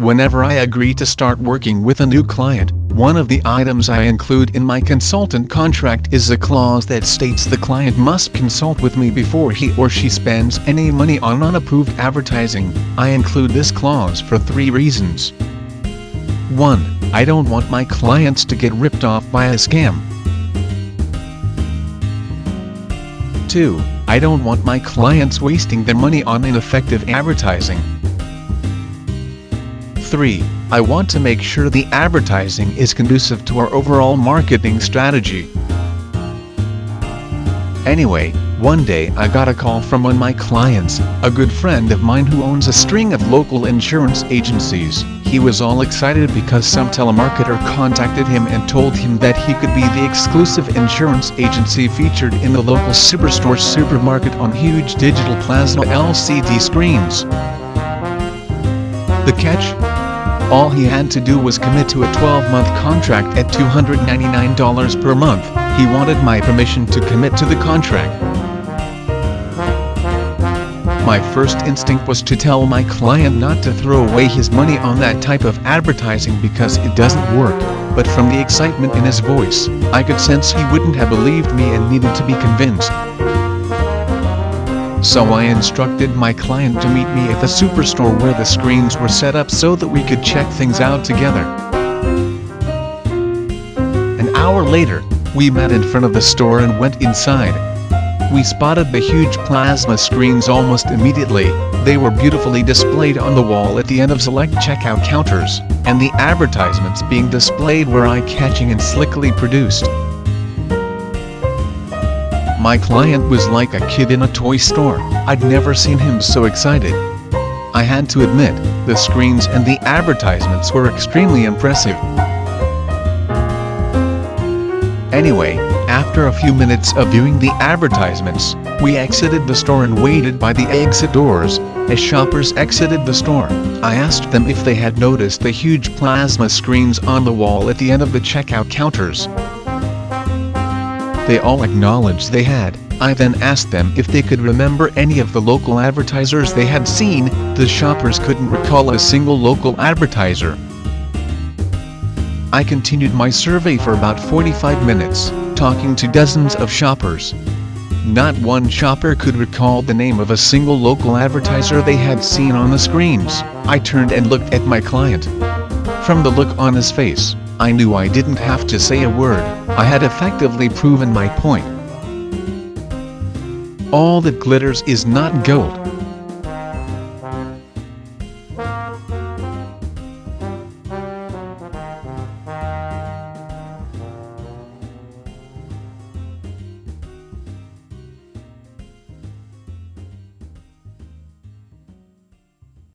Whenever I agree to start working with a new client, one of the items I include in my consultant contract is a clause that states the client must consult with me before he or she spends any money on unapproved advertising. I include this clause for 3 reasons. 1. I don't want my clients to get ripped off by a scam. 2. I don't want my clients wasting their money on ineffective advertising. 3. I want to make sure the advertising is conducive to our overall marketing strategy. Anyway, one day I got a call from one of my clients, a good friend of mine who owns a string of local insurance agencies. He was all excited because some telemarketer contacted him and told him that he could be the exclusive insurance agency featured in the local superstore supermarket on huge digital plasma LCD screens. The catch? All he had to do was commit to a 12-month contract at $299 per month. He wanted my permission to commit to the contract. My first instinct was to tell my client not to throw away his money on that type of advertising because it doesn't work, but from the excitement in his voice, I could sense he wouldn't have believed me and needed to be convinced. So I instructed my client to meet me at the superstore where the screens were set up so that we could check things out together. An hour later, we met in front of the store and went inside. We spotted the huge plasma screens almost immediately. They were beautifully displayed on the wall at the end of select checkout counters, and the advertisements being displayed were eye-catching and slickly produced. My client was like a kid in a toy store. I'd never seen him so excited. I had to admit, the screens and the advertisements were extremely impressive. Anyway, after a few minutes of viewing the advertisements, we exited the store and waited by the exit doors. As shoppers exited the store, I asked them if they had noticed the huge plasma screens on the wall at the end of the checkout counters. They all acknowledged they had. I then asked them if they could remember any of the local advertisers they had seen. The shoppers couldn't recall a single local advertiser. I continued my survey for about 45 minutes, talking to dozens of shoppers. Not one shopper could recall the name of a single local advertiser they had seen on the screens. I turned and looked at my client. From the look on his face, I knew I didn't have to say a word. I had effectively proven my point. All that glitters is not gold.